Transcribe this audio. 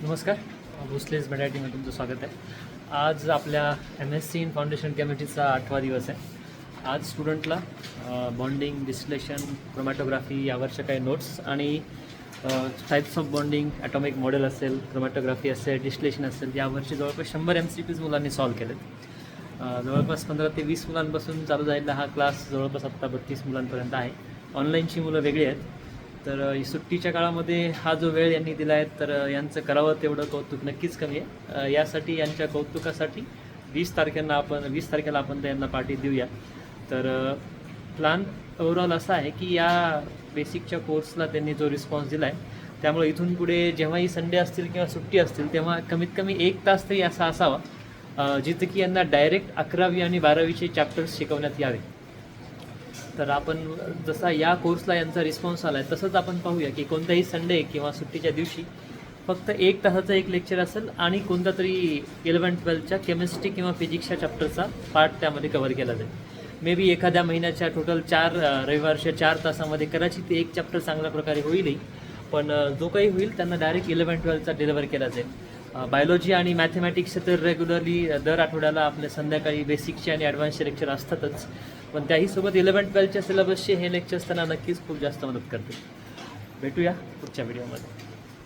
नमस्कार, भोसलेच मराठीमध्ये तुमचं स्वागत आहे. आज आपल्या MSc इन फाउंडेशन केमिस्ट्रीचा 8वा दिवस आहे. आज स्टुडंटला बॉन्डिंग, डिस्टिलेशन, क्रोमॅटोग्राफी यावरच्या काही नोट्स आणि types of bonding, atomic model असेल, क्रोमॅटोग्राफी असेल, डिस्टिलेशन असेल, यावरचे जवळपास 100 MCQs मुलांनी सॉल्व केलेत. जवळपास 15 ते 20 मुलांपासून चालू झालेला हा क्लास जवळपास आत्ता 32 मुलांपर्यंत आहे. ऑनलाईनची मुलं वेगळी आहेत. तर सुट्टीच्या काळामध्ये हा जो वेळ यांनी दिला आहे, तर यांचं करावं तेवढं कौतुक नक्कीच कमी आहे. यासाठी यांच्या कौतुकासाठी 20 तारखेला आपण त्यांना पार्टी देऊया. तर प्लॅन ओव्हरऑल असा आहे की या बेसिकच्या कोर्सला त्यांनी जो रिस्पॉन्स दिला आहे, त्यामुळे इथून पुढे जेव्हाही संडे असतील किंवा सुट्टी असतील तेव्हा कमीत कमी 1 तास तरी असा असावा जिथं की यांना डायरेक्ट 11वी आणि 12वीचे चॅप्टर्स शिकवण्यात यावे. तर आपण जसा या कोर्सला यांचा रिस्पॉन्स आला आहे तसंच आपण पाहूया की कोणत्याही संडे किंवा सुट्टीच्या दिवशी फक्त 1 तासाचं एक लेक्चर असेल आणि कोणता तरी 11-12च्या केमिस्ट्री किंवा फिजिक्सच्या चॅप्टरचा पार्ट त्यामध्ये कव्हर केला जाईल. मे बी एखाद्या महिन्याच्या टोटल 4 रविवारच्या 4 तासामध्ये कदाचित एक चॅप्टर चांगल्या प्रकारे होईलही, पण जो काही होईल त्यांना डायरेक्ट 11-12चा डिलिव्हर केला जाईल. बायोलॉजी आणि मॅथमॅटिक्सचे तर रेग्युलरली दर आठवड्याला आपल्या संध्याकाळी बेसिकचे आणि ॲडव्हान्सचे लेक्चर असतातच, पण त्याहीसोबत 11-12च्या सिलेबसचे हे लेक्चर्स त्यांना नक्कीच खूप जास्त मदत करतील. भेटूया पुढच्या व्हिडिओमध्ये.